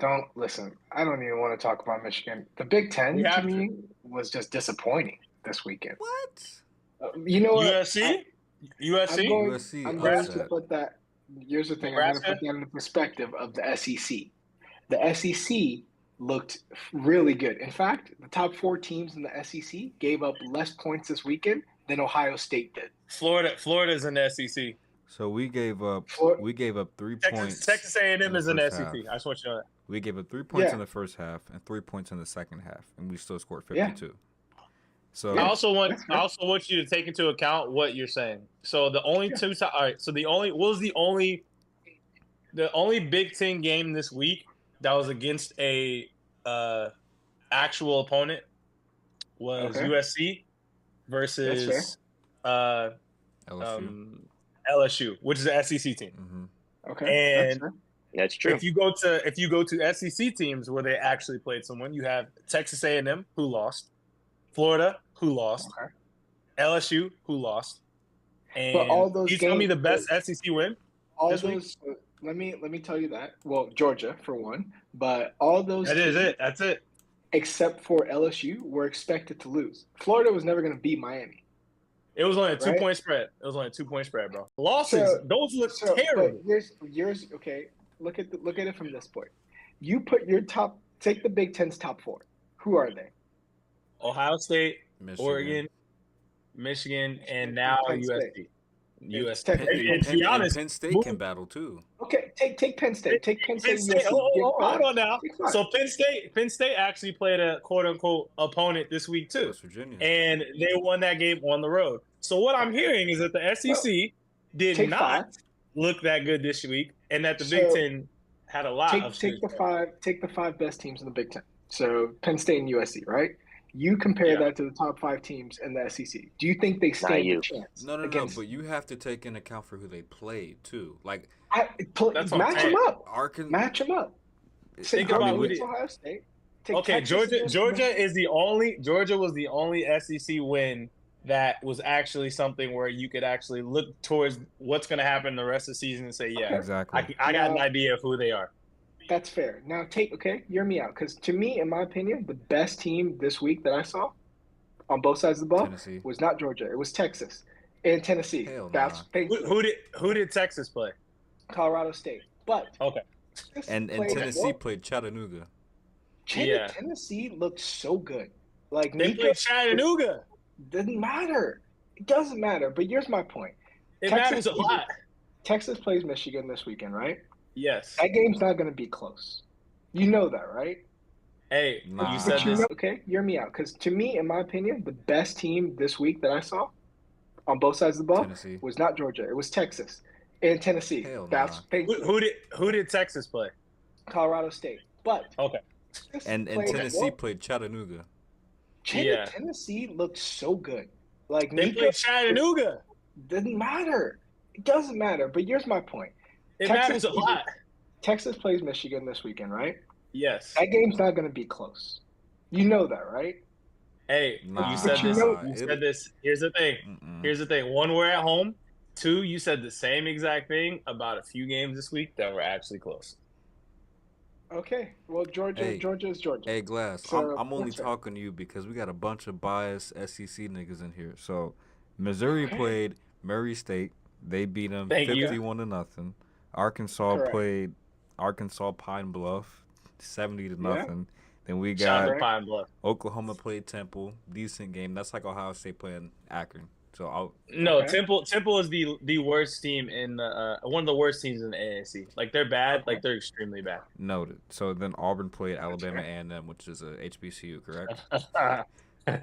don't listen. I don't even want to talk about Michigan. The Big We Ten to have to. me was just disappointing this weekend. What? You know what? USC, I'm USC, going. USC I'm going to upset. put that. Here's the thing. I'm going to Nebraska. put that in the perspective of the SEC. The SEC looked really good. In fact, the top four teams in the SEC gave up less points this weekend than Ohio State did. Florida's in the SEC. So we gave up For, 3 points Texas A&M in the is in the first SEC. half. I just want you to know that. We gave up 3 points yeah, in the first half and 3 points in the second half, and we still scored yeah, 52. So I yeah. also want That's I fair. also want you to take into account what you're saying. So the only Yeah. two. All right. So the only Big Ten game this week that was against a actual opponent was Okay. USC That's fair. versus LSU. LSU, which is an SEC team. Okay. That's And fair. That's true. if you go to SEC teams where they actually played someone, you have Texas A&M who lost, Florida who lost, Okay. LSU who lost, and But all those you tell me games, the best SEC win all this week? those. Let me tell you that. Well, Georgia for one, but all those That is teams, it. That's it. except for LSU, were expected to lose. Florida was never going to beat Miami, It was only a right? 2-point spread. It was only a 2-point spread, bro. Losses, So, those look but terrible. here's okay. Look at it from this point. You put your top. Take the Big Ten's top four. Who are they? Ohio State, Michigan. Oregon, Michigan, and Michigan, now Penn State. USC. USC. Penn- And to be honest, Penn State move- can battle too. Okay, take Penn State. Take Penn State. Penn State. USC. Get Hold five. on now. Get five. So Penn State actually played a quote unquote opponent this week too, West Virginia. and they won that game on the road. So what I'm hearing is that the SEC did take not five. look that good this week, and that the Big So, Ten had a lot of. take the five best teams in the Big Ten. So Penn State and USC, right? You compare that to the top five teams in the SEC. Do you think they stand a chance? No, against, but you have to take into account for who they played too. Like That's what I'm match saying. them up. Arkansas. Match them up. Think Go about who against they- Ohio State. Take Okay, Texas Georgia against Georgia was the only SEC win that was actually something where you could actually look towards what's going to happen the rest of the season and say, yeah, Okay. Exactly. I got an Now- idea of who they are. That's fair. Now hear me out. Because to me, in my opinion, the best team this week that I saw on both sides of the ball Tennessee. was not Georgia. It was Texas and Tennessee. Hell That's nah. Who did Texas play? Colorado State. But Okay. Texas And played Tennessee well. played Chattanooga. Yeah. Tennessee looked so good. Like They Nico, played Chattanooga. doesn't matter. It doesn't matter. But here's my point. It Texas matters a lot. Texas plays Michigan this weekend, right? Yes. That game's not going to be close. You know that, right? Hey, Nah. you But said this. okay, hear me out. Because to me, in my opinion, the best team this week that I saw on both sides of the ball Tennessee. was not Georgia. It was Texas and Tennessee. Hell That's nah. thank you. Who did Texas play? Colorado State. But Okay. Texas And played Tennessee well. played Chattanooga. Yeah. Tennessee looked so good. Like They Nico, played Chattanooga. doesn't matter. It doesn't matter. But here's my point. It Texas matters a lot. Texas plays Michigan this weekend, right? Yes. That game's not going to be close. You know that, right? Hey, Nah, you said But you this. know- You said this. Here's the thing. Mm-mm. Here's the thing. One, we're at home. Two, you said the same exact thing about a few games this week that were actually close. Okay. Well, Georgia is Georgia. Hey, Glass, So, I'm only that's fair. talking to you because we got a bunch of biased SEC niggas in here. So, Missouri played Murray State. They beat them Thank you. 51-0. Arkansas Correct. played Arkansas Pine Bluff 70-0. Then we Shout out got to Pine Bluff. Oklahoma played Temple. Decent game. That's like Ohio State playing Akron. So No, Okay. Temple is the worst team in the one of the worst teams in the AAC. Like they're bad. Like they're extremely bad. noted. So then Auburn played Alabama A&M, which is a HBCU, correct?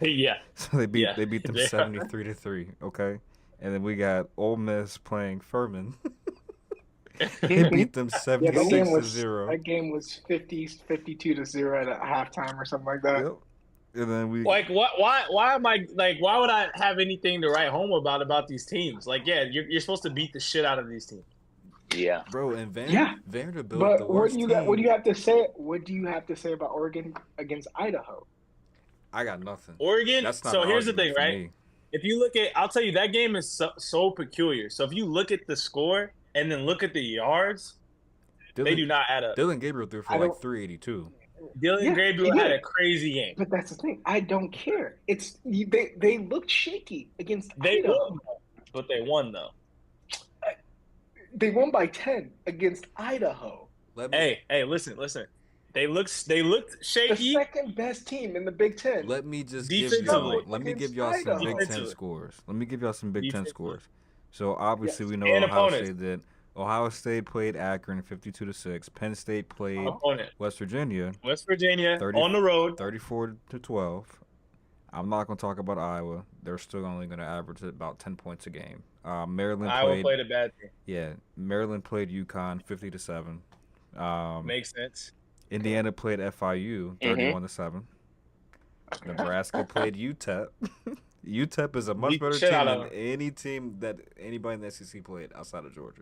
Yeah. So they beat Yeah. them They are. 73-3. Okay, and then we got Ole Miss playing Furman. They beat them Yeah, that game was 76-0. that game was 52-0 at halftime or something like that. Yep. And then we Like what? Why am I like? Why would I have anything to write home about these teams? Like, yeah, you're supposed to beat the shit out of these teams. Yeah. bro and Yeah. Vanderbilt the But what worst do you team. what do you have to say? What do you have to say about Oregon against Idaho? I got nothing. Oregon. That's not So an here's the argument thing, for right? me. If you look at, I'll tell you that game is so peculiar. So if you look at the score and then look at the yards, They do not add up. Dylan Gabriel threw for like 382. Dylan Gabriel had a crazy game. But that's the thing. I don't care. They looked shaky against Idaho. But they won though. They won by 10 against Idaho. Hey, listen. They looked shaky. The second best team in the Big Ten. Let me give y'all some Big Ten scores. Let me give y'all some Big Ten scores. So obviously we know Ohio State played Akron 52-6. Penn State played West Virginia. On the road 34-12. I'm not going to talk about Iowa. They're still only going to average about 10 points a game. Maryland played a bad team. Yeah, Maryland played UConn 50-7. Makes sense. Indiana played FIU 31-7. Nebraska played UTEP. UTEP is a much better team than any team that anybody in the SEC played outside of Georgia.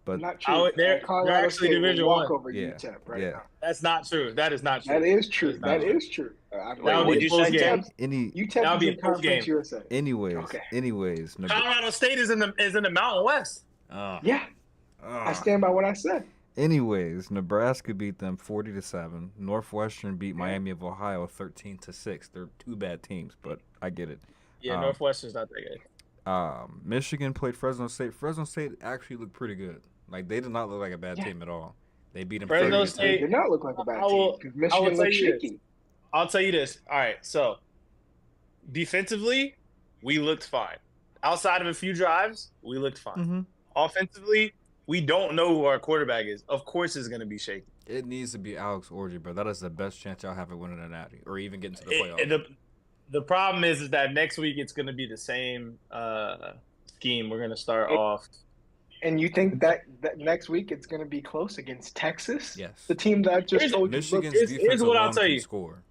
But not true. They're actually Division One. Over UTEP now. That's not true. That is not true. That is true. That is true. That would be close game. UTEP is in Conference USA. Anyways. Colorado State is in the Mountain West. Yeah. I stand by what I said. Anyways, Nebraska beat them 40-7. Northwestern beat Miami of Ohio 13-6. They're two bad teams, but I get it. Yeah, Northwestern's not that good. Michigan played Fresno State. Fresno State actually looked pretty good. Like, they did not look like a bad team at all. They beat them. Fresno State did not look like a bad team because Michigan looked shaky. I'll tell you this. All right, so defensively, we looked fine. Outside of a few drives, we looked fine. Mm-hmm. Offensively, we don't know who our quarterback is. Of course, it's going to be shaky. It needs to be Alex Orji, but that is the best chance y'all have at winning a natty or even getting to the playoffs. The problem is that next week it's going to be the same scheme. We're going to start off. And you think that next week it's going to be close against Texas? Yes. The team that just told you. Here's what I'll tell you. Score.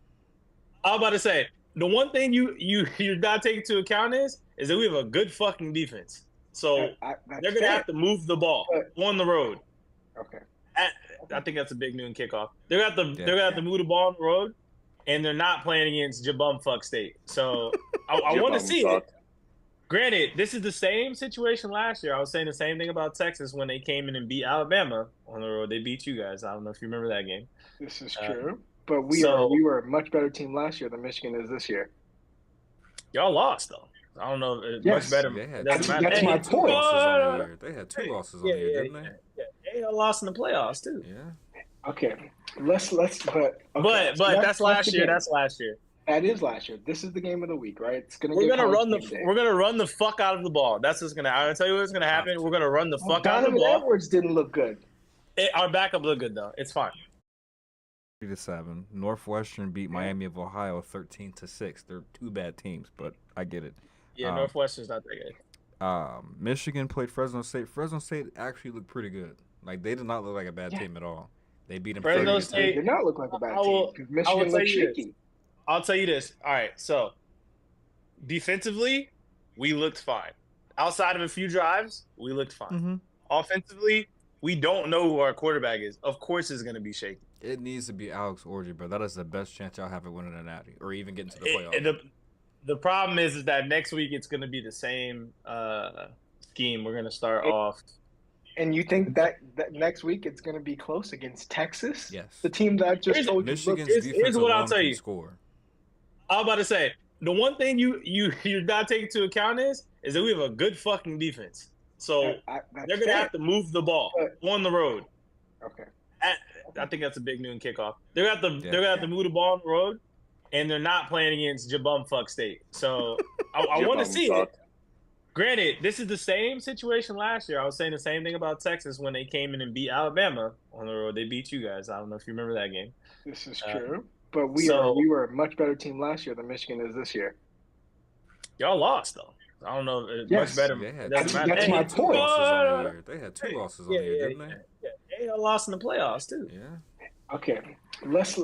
I was about to say, the one thing you're not taking into account is that we have a good fucking defense. So they're going to have to move the ball on the road. Okay. I think that's a big noon kickoff. They're going to have to move the ball on the road, and they're not playing against Jabumfuck State. So I want to see it. Granted, this is the same situation last year. I was saying the same thing about Texas when they came in and beat Alabama on the road. They beat you guys. I don't know if you remember that game. This is true. But we were a much better team last year than Michigan is this year. Y'all lost, though. I don't know. Much better. That's my point. They had 2 losses on the year, didn't they? Yeah, they lost in the playoffs, too. Yeah. Okay. But that's last year. That's last year. That is last year. This is the game of the week, right? We're gonna run the fuck out of the ball. That's what's gonna. I'm gonna tell you what's gonna happen. We're gonna run the fuck out of the ball. Donovan Edwards didn't look good. Our backup looked good though. It's fine. 3-7. Northwestern beat Miami of Ohio 13-6. They're two bad teams, but I get it. Yeah, Northwestern's not that good. Michigan played Fresno State. Fresno State actually looked pretty good. Like, they did not look like a bad team at all. They beat them. Fresno State did not look like a bad team because Michigan looked shaky. I'll tell you this. All right, so defensively, we looked fine. Outside of a few drives, we looked fine. Mm-hmm. Offensively, we don't know who our quarterback is. Of course, it's going to be shaky. It needs to be Alex Orji, but that is the best chance y'all have at winning a natty or even getting to the playoffs. The problem is that next week it's going to be the same scheme. We're going to start off. And you think that next week it's going to be close against Texas? Yes. The team that just told you. Here's what I'll tell you. Score. I was about to say, the one thing you're not taking into account is that we have a good fucking defense. So they're going to have to move the ball on the road. Okay. I think that's a big noon kickoff. They're going to have to move the ball on the road, and they're not playing against Jabumfuck State. So I want to see it. Granted, this is the same situation last year. I was saying the same thing about Texas when they came in and beat Alabama on the road. They beat you guys. I don't know if you remember that game. This is true. But we were a much better team last year than Michigan is this year. Y'all lost, though. I don't know. Much better. That's my point. They had 2 losses on the year, didn't they? Yeah, they lost in the playoffs, too. Yeah. Okay. But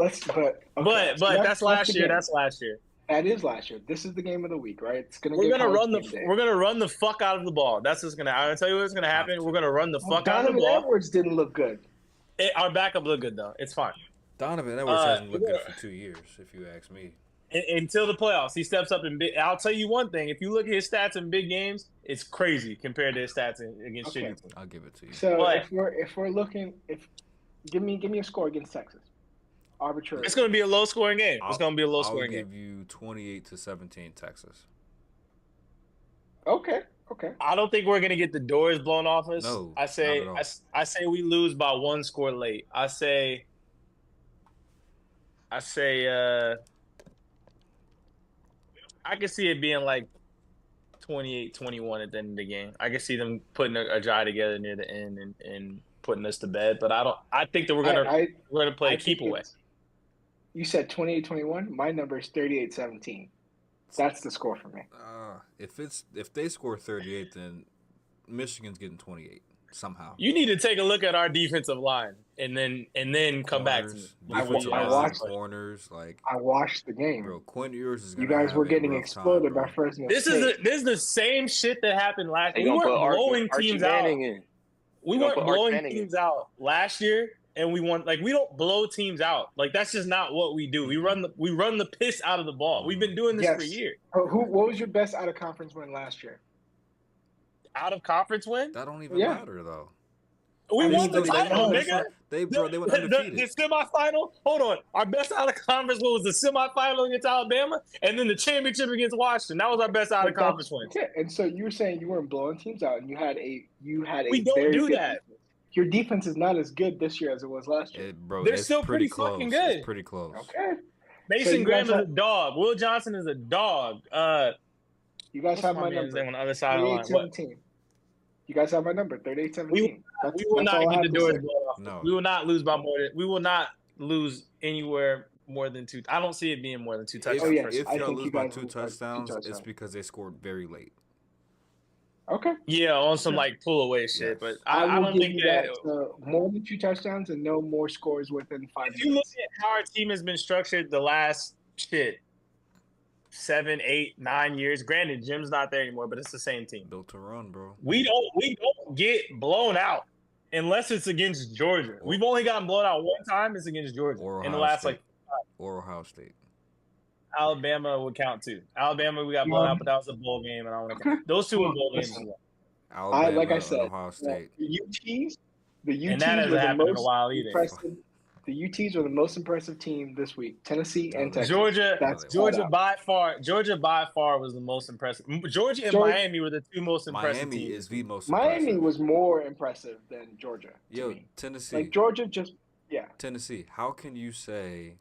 that's last year. That's last year. That is last year. This is the game of the week, right? We're gonna run the fuck out of the ball. That's what's gonna. I'm gonna tell you what's gonna happen. We're gonna run the fuck out of the ball. Donovan Edwards didn't look good. Our backup looked good though. It's fine. Donovan Edwards hasn't looked good for 2 years, if you ask me. Until the playoffs, he steps up in big. I'll tell you one thing: if you look at his stats in big games, it's crazy compared to his stats against shitty teams. I'll give it to you. So if we're looking, give me a score against Texas. Arbitrary. It's going to be a low scoring game. It's going to be a low scoring game. I'll give you 28-17 Texas. Okay. I don't think we're going to get the doors blown off us. No, I say we lose by one score late. I say I can see it being like 28-21 at the end of the game. I can see them putting a drive together near the end and putting us to bed. But I think that we're gonna play a keep away. You said 28-21. My number is 38-17. That's the score for me. If they score 38, then Michigan's getting 28 somehow. You need to take a look at our defensive line and then come back to me. I watched corners. I watched the game. Bro, Quinn Ewers is. You guys were getting exploded by Fresno State. This is the same shit that happened last year. We weren't blowing teams out. We weren't blowing teams out last year, and we won. Like, we don't blow teams out. Like, that's just not what we do. We run the piss out of the ball. We've been doing this for years. What was your best out of conference win last year? Out of conference win? That don't even matter though. We won the title, nigga. They went undefeated. The semifinal. Hold on. Our best out of conference was the semifinal against Alabama, and then the championship against Washington. That was our best out of conference win. Yeah, and so you were saying you weren't blowing teams out, and you had a. We don't do that. Defense. Your defense is not as good this year as it was last year. They're still pretty fucking good. It's pretty close. Okay. Mason Graham is a dog. Will Johnson is a dog. You guys have my number. On the other side of the line. 17. You guys have my number, 38-17. We will not get the doors blown off. No. We will not lose by more than. We will not lose anywhere more than 2. I don't see it being more than 2 touchdowns. If y'all lose by 2 touchdowns, it's because they scored very late. Okay. Yeah, on some like pull away shit, but I don't think that more than 2 touchdowns and no more scores within 5 minutes. If you look at how our team has been structured the last 7, 8, 9 years. Granted, Jim's not there anymore, but it's the same team. Built to run, bro. We don't get blown out unless it's against Georgia. We've only gotten blown out one time. It's against Georgia in the last or Ohio State. Alabama would count too. Alabama, we got blown out, but that was a bowl game, and I want to count. Those 2 were bowl games. Alabama, like I said, Ohio State. The UTs and that hasn't happened in a while either. The UTs were the most impressive team this week. Tennessee and Texas. Georgia by far was the most impressive. Georgia and Miami were the 2 most impressive teams. Miami is the most impressive. Miami was more impressive than Georgia. Tennessee. Like Georgia Tennessee, how can you say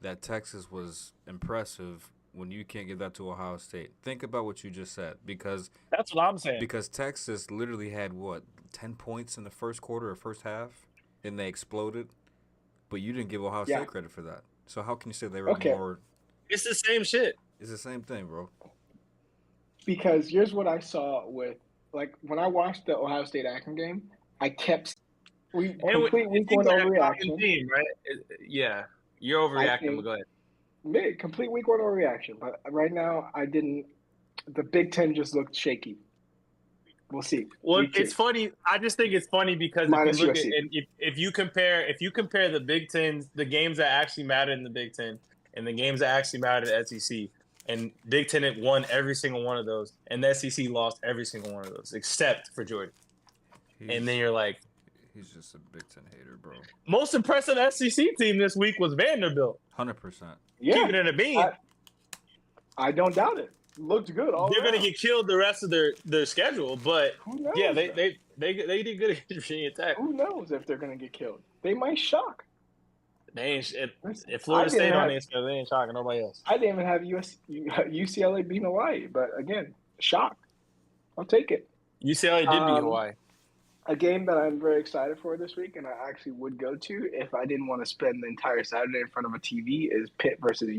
that Texas was impressive when you can't give that to Ohio State? Think about what you just said, because that's what I'm saying. Because Texas literally had 10 points in the first quarter or first half, and they exploded. But you didn't give Ohio State credit for that. So how can you say they were more? It's the same shit. It's the same thing, bro. Because here's what I saw with, like, when I watched the Ohio State Akron game, I kept complete week 1 overreaction. Team, right? Yeah, you're overreacting. But go ahead. Complete week 1 overreaction. But right now, I didn't. The Big Ten just looked shaky. We'll see. Well, it's funny. I just think it's funny because if you compare the Big Ten, the games that actually mattered in the Big Ten, and the games that actually mattered at SEC, and Big Ten had won every single one of those, and the SEC lost every single one of those except for Georgia. And then you're like, he's just a Big Ten hater, bro. Most impressive SEC team this week was Vanderbilt. 100%. Yeah, keep it in a bean. I don't doubt it. Looked good. They're going to get killed the rest of their schedule, but yeah, they did good against Virginia Tech. Who knows if they're going to get killed? They might shock. They ain't. If Florida State on their schedule, they ain't shocking nobody else. I didn't even have UCLA beating Hawaii, but again, shock. I'll take it. UCLA did beat Hawaii. A game that I'm very excited for this week, and I actually would go to if I didn't want to spend the entire Saturday in front of a TV, is Pitt versus